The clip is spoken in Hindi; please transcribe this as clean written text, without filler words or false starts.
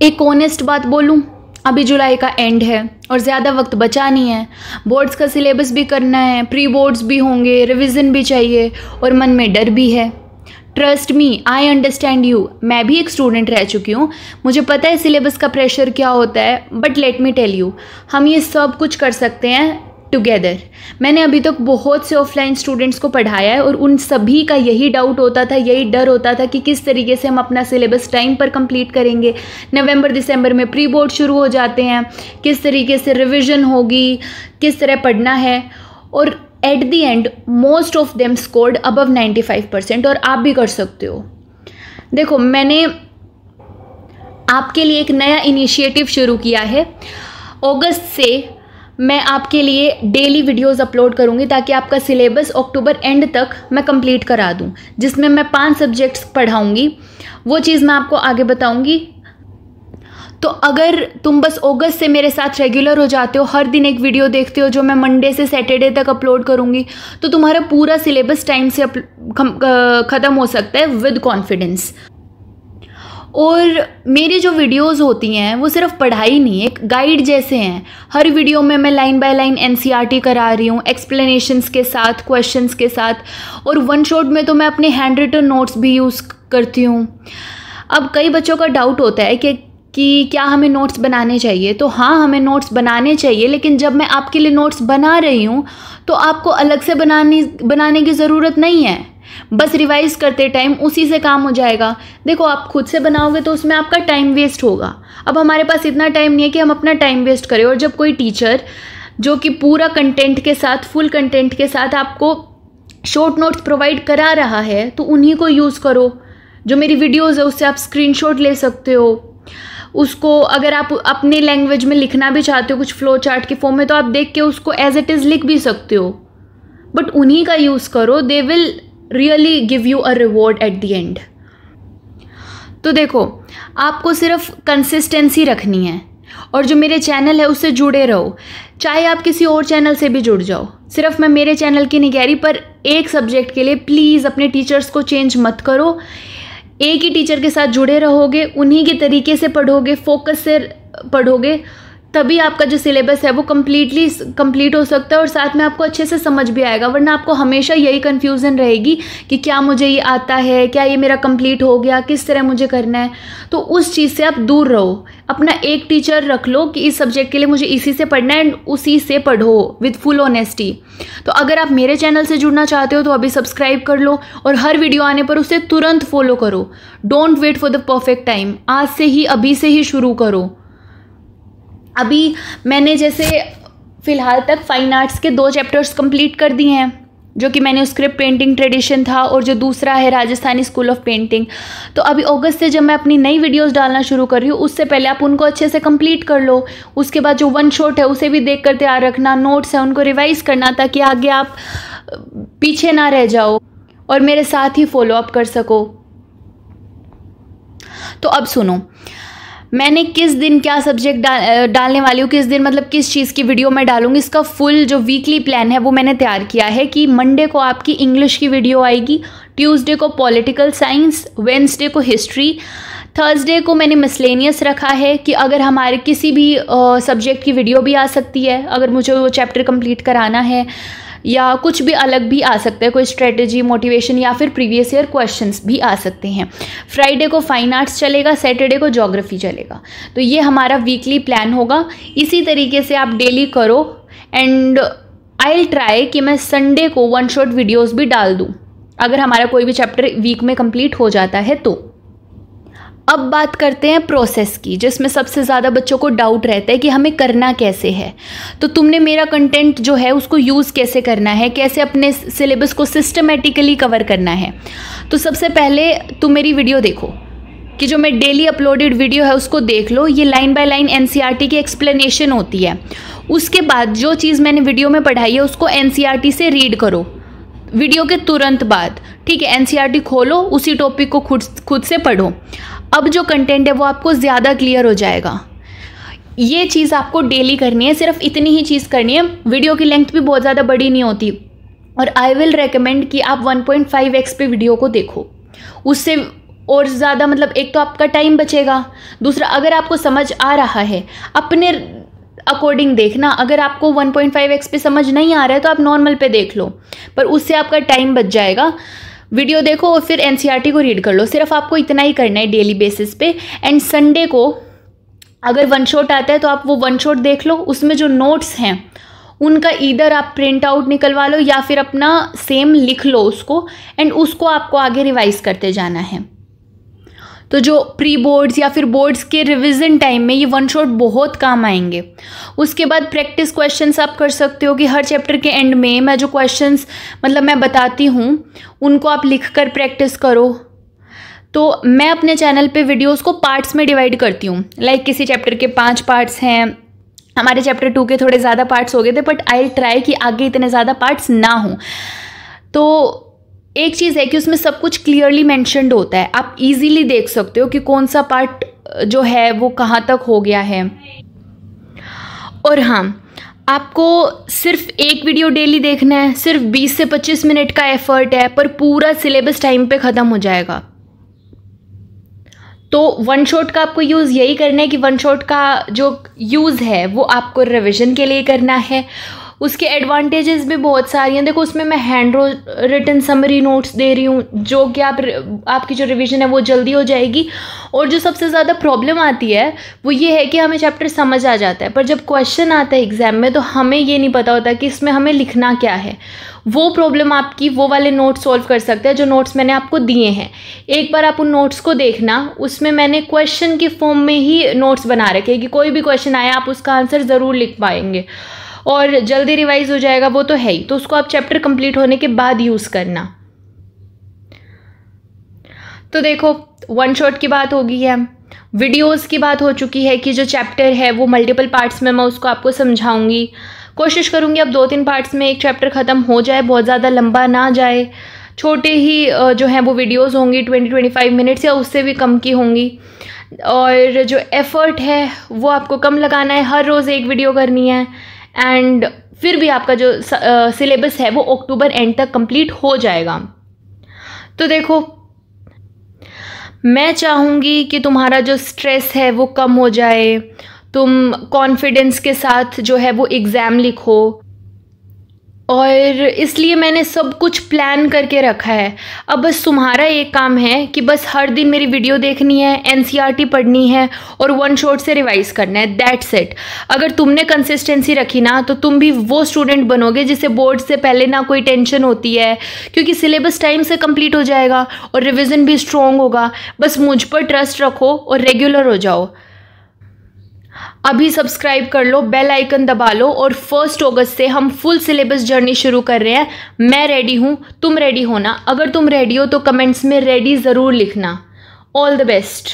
एक ऑनेस्ट बात बोलूं, अभी जुलाई का एंड है और ज़्यादा वक्त बचा नहीं है। बोर्ड्स का सिलेबस भी करना है, प्री बोर्ड्स भी होंगे, रिवीजन भी चाहिए और मन में डर भी है। Trust me, I understand you. मैं भी एक स्टूडेंट रह चुकी हूँ, मुझे पता है सिलेबस का प्रेशर क्या होता है। But let me tell you, हम ये सब कुछ कर सकते हैं टुगेदर। मैंने अभी तक बहुत से ऑफलाइन स्टूडेंट्स को पढ़ाया है और उन सभी का यही डाउट होता था, यही डर होता था कि किस तरीके से हम अपना सिलेबस टाइम पर कंप्लीट करेंगे। नवंबर दिसंबर में प्री बोर्ड शुरू हो जाते हैं, किस तरीके से रिवीजन होगी, किस तरह पढ़ना है। और at the end most of them scored above 95%। और आप भी कर सकते हो। देखो, मैंने आपके लिए एक नया इनिशिएटिव शुरू किया है। अगस्त से मैं आपके लिए डेली वीडियोस अपलोड करूंगी ताकि आपका सिलेबस अक्टूबर एंड तक मैं कंप्लीट करा दूं, जिसमें मैं 5 सब्जेक्ट्स पढ़ाऊंगी। वो चीज़ मैं आपको आगे बताऊंगी। तो अगर तुम बस अगस्त से मेरे साथ रेगुलर हो जाते हो, हर दिन एक वीडियो देखते हो जो मैं मंडे से सैटरडे तक अपलोड करूंगी, तो तुम्हारा पूरा सिलेबस टाइम से ख़त्म हो सकता है विद कॉन्फिडेंस। और मेरी जो वीडियोस होती हैं वो सिर्फ पढ़ाई नहीं, एक गाइड जैसे हैं। हर वीडियो में मैं लाइन बाय लाइन एनसीईआरटी करा रही हूँ, एक्सप्लेनेशंस के साथ, क्वेश्चंस के साथ। और वन शॉट में तो मैं अपने हैंड रिटन नोट्स भी यूज़ करती हूँ। अब कई बच्चों का डाउट होता है कि क्या हमें नोट्स बनाने चाहिए। तो हाँ, हमें नोट्स बनाने चाहिए, लेकिन जब मैं आपके लिए नोट्स बना रही हूँ तो आपको अलग से बनाने की ज़रूरत नहीं है। बस रिवाइज करते टाइम उसी से काम हो जाएगा। देखो, आप खुद से बनाओगे तो उसमें आपका टाइम वेस्ट होगा। अब हमारे पास इतना टाइम नहीं है कि हम अपना टाइम वेस्ट करें। और जब कोई टीचर जो कि पूरा कंटेंट के साथ, फुल कंटेंट के साथ आपको शॉर्ट नोट्स प्रोवाइड करा रहा है, तो उन्हीं को यूज़ करो। जो मेरी वीडियोज़ है उससे आप स्क्रीनशॉट ले सकते हो। उसको अगर आप अपने लैंग्वेज में लिखना भी चाहते हो कुछ फ्लो चार्ट के फॉर्म में, तो आप देख के उसको एज इट इज़ लिख भी सकते हो। बट उन्हीं का यूज़ करो, they will really give you a reward at the end. तो देखो, आपको सिर्फ कंसिस्टेंसी रखनी है और जो मेरे चैनल है उससे जुड़े रहो। चाहे आप किसी और चैनल से भी जुड़ जाओ, सिर्फ मैं मेरे चैनल की नहीं कह रही, पर एक सब्जेक्ट के लिए प्लीज़ अपने टीचर्स को चेंज मत करो। एक ही टीचर के साथ जुड़े रहोगे, उन्हीं के तरीके से पढ़ोगे, फोकस से पढ़ोगे, तभी आपका जो सिलेबस है वो कंप्लीट हो सकता है और साथ में आपको अच्छे से समझ भी आएगा। वरना आपको हमेशा यही कन्फ्यूज़न रहेगी कि क्या मुझे ये आता है, क्या ये मेरा कंप्लीट हो गया, किस तरह मुझे करना है। तो उस चीज़ से आप दूर रहो। अपना एक टीचर रख लो कि इस सब्जेक्ट के लिए मुझे इसी से पढ़ना है, एंड उसी से पढ़ो विद फुल ऑनेस्टी। तो अगर आप मेरे चैनल से जुड़ना चाहते हो तो अभी सब्सक्राइब कर लो और हर वीडियो आने पर उसे तुरंत फॉलो करो। Don't wait for the perfect time. आज से ही, अभी से ही शुरू करो। अभी मैंने जैसे फ़िलहाल तक फाइन आर्ट्स के 2 चैप्टर्स कंप्लीट कर दिए हैं, जो कि मैन्युस्क्रिप्ट पेंटिंग ट्रेडिशन था और जो दूसरा है राजस्थानी स्कूल ऑफ पेंटिंग। तो अभी अगस्त से जब मैं अपनी नई वीडियोस डालना शुरू कर रही हूँ, उससे पहले आप उनको अच्छे से कंप्लीट कर लो। उसके बाद जो वन शॉट है उसे भी देख कर तैयार रखना, नोट्स है उनको रिवाइज़ करना, ताकि आगे आप पीछे ना रह जाओ और मेरे साथ ही फॉलो अप कर सको। तो अब सुनो, मैंने किस दिन क्या सब्जेक्ट डालने वाली हूँ, किस दिन मतलब किस चीज़ की वीडियो मैं डालूंगी, इसका फुल जो वीकली प्लान है वो मैंने तैयार किया है। कि मंडे को आपकी इंग्लिश की वीडियो आएगी, ट्यूसडे को पॉलिटिकल साइंस, वेडनेसडे को हिस्ट्री, थर्सडे को मैंने मिसलेनियस रखा है कि अगर हमारे किसी भी सब्जेक्ट की वीडियो भी आ सकती है, अगर मुझे वो चैप्टर कंप्लीट कराना है, या कुछ भी अलग भी आ सकता है, कोई स्ट्रेटजी, मोटिवेशन या फिर प्रीवियस ईयर क्वेश्चंस भी आ सकते हैं। फ्राइडे को फाइन आर्ट्स चलेगा, सैटरडे को ज्योग्राफी चलेगा। तो ये हमारा वीकली प्लान होगा। इसी तरीके से आप डेली करो एंड आई विल ट्राई कि मैं संडे को वन शॉट वीडियोज़ भी डाल दूँ, अगर हमारा कोई भी चैप्टर वीक में कंप्लीट हो जाता है तो। अब बात करते हैं प्रोसेस की, जिसमें सबसे ज़्यादा बच्चों को डाउट रहता है कि हमें करना कैसे है। तो तुमने मेरा कंटेंट जो है उसको यूज़ कैसे करना है, कैसे अपने सिलेबस को सिस्टमेटिकली कवर करना है। तो सबसे पहले तुम मेरी वीडियो देखो, कि जो मैं डेली अपलोडेड वीडियो है उसको देख लो। ये लाइन बाय लाइन एनसीईआरटी की एक्सप्लेनेशन होती है। उसके बाद जो चीज़ मैंने वीडियो में पढ़ाई है उसको एनसीईआरटी से रीड करो वीडियो के तुरंत बाद। ठीक है, एनसीईआरटी खोलो, उसी टॉपिक को खुद से पढ़ो। अब जो कंटेंट है वो आपको ज़्यादा क्लियर हो जाएगा। ये चीज़ आपको डेली करनी है, सिर्फ इतनी ही चीज़ करनी है। वीडियो की लेंथ भी बहुत ज़्यादा बड़ी नहीं होती। और आई विल रेकमेंड कि आप 1.5x पे वीडियो को देखो, उससे और ज़्यादा मतलब एक तो आपका टाइम बचेगा, दूसरा अगर आपको समझ आ रहा है अपने अकॉर्डिंग देखना। अगर आपको 1.5x पे समझ नहीं आ रहा है तो आप नॉर्मल पे देख लो, पर उससे आपका टाइम बच जाएगा। वीडियो देखो और फिर एनसीईआरटी को रीड कर लो। सिर्फ आपको इतना ही करना है डेली बेसिस पे। एंड संडे को अगर वन शॉट आता है तो आप वो वन शॉट देख लो, उसमें जो नोट्स हैं उनका ईदर आप प्रिंट आउट निकलवा लो या फिर अपना सेम लिख लो उसको, एंड उसको आपको आगे रिवाइज करते जाना है। तो जो प्री बोर्ड्स या फिर बोर्ड्स के रिवीजन टाइम में ये वन शॉट बहुत काम आएंगे। उसके बाद प्रैक्टिस क्वेश्चंस आप कर सकते हो कि हर चैप्टर के एंड में मैं जो क्वेश्चंस मतलब मैं बताती हूँ उनको आप लिख कर प्रैक्टिस करो। तो मैं अपने चैनल पे वीडियोस को पार्ट्स में डिवाइड करती हूँ। लाइक किसी चैप्टर के 5 पार्ट्स हैं, हमारे चैप्टर 2 के थोड़े ज़्यादा पार्ट्स हो गए थे, बट आई ट्राई कि आगे इतने ज़्यादा पार्ट्स ना हों। तो एक चीज़ है कि उसमें सब कुछ क्लियरली मेंशन्ड होता है, आप इजीली देख सकते हो कि कौन सा पार्ट जो है वो कहाँ तक हो गया है। और हाँ, आपको सिर्फ एक वीडियो डेली देखना है, सिर्फ 20 से 25 मिनट का एफर्ट है, पर पूरा सिलेबस टाइम पे ख़त्म हो जाएगा। तो वन शॉट का आपको यूज़ यही करना है कि वन शॉट का जो यूज़ है वो आपको रिविज़न के लिए करना है। उसके एडवांटेजेस भी बहुत सारी हैं। देखो उसमें मैं हैंड रिटन समरी नोट्स दे रही हूँ जो कि आपकी जो रिवीजन है वो जल्दी हो जाएगी। और जो सबसे ज़्यादा प्रॉब्लम आती है वो ये है कि हमें चैप्टर समझ आ जाता है, पर जब क्वेश्चन आता है एग्ज़ाम में तो हमें ये नहीं पता होता कि इसमें हमें लिखना क्या है। वो प्रॉब्लम आपकी वो वाले नोट्स सॉल्व कर सकते हैं जो नोट्स मैंने आपको दिए हैं। एक बार आप उन नोट्स को देखना, उसमें मैंने क्वेश्चन की फॉर्म में ही नोट्स बना रखे कि कोई भी क्वेश्चन आया आप उसका आंसर ज़रूर लिख पाएंगे और जल्दी रिवाइज हो जाएगा, वो तो है ही। तो उसको आप चैप्टर कंप्लीट होने के बाद यूज़ करना। तो देखो वन शॉट की बात हो गई है, वीडियोस की बात हो चुकी है कि जो चैप्टर है वो मल्टीपल पार्ट्स में मैं उसको आपको समझाऊंगी। कोशिश करूंगी अब 2-3 पार्ट्स में एक चैप्टर ख़त्म हो जाए, बहुत ज़्यादा लंबा ना जाए। छोटे ही जो हैं वो वीडियोस होंगी, 20-25 मिनट्स या उससे भी कम की होंगी। और जो एफ़र्ट है वो आपको कम लगाना है, हर रोज़ एक वीडियो करनी है। एंड फिर भी आपका जो सिलेबस है वो अक्टूबर एंड तक कंप्लीट हो जाएगा। तो देखो मैं चाहूँगी कि तुम्हारा जो स्ट्रेस है वो कम हो जाए, तुम कॉन्फिडेंस के साथ जो है वो एग्ज़ाम लिखो। और इसलिए मैंने सब कुछ प्लान करके रखा है। अब बस तुम्हारा एक काम है कि बस हर दिन मेरी वीडियो देखनी है, एनसीईआरटी पढ़नी है और वन शॉट से रिवाइज करना है, दैट्स इट। अगर तुमने कंसिस्टेंसी रखी ना तो तुम भी वो स्टूडेंट बनोगे जिसे बोर्ड से पहले ना कोई टेंशन होती है, क्योंकि सिलेबस टाइम से कंप्लीट हो जाएगा और रिविज़न भी स्ट्रॉन्ग होगा। बस मुझ पर ट्रस्ट रखो और रेगुलर हो जाओ। अभी सब्सक्राइब कर लो, बेल आइकन दबा लो, और 1 अगस्त से हम फुल सिलेबस जर्नी शुरू कर रहे हैं। मैं रेडी हूँ, तुम रेडी हो ना? अगर तुम रेडी हो तो कमेंट्स में रेडी ज़रूर लिखना। All the best.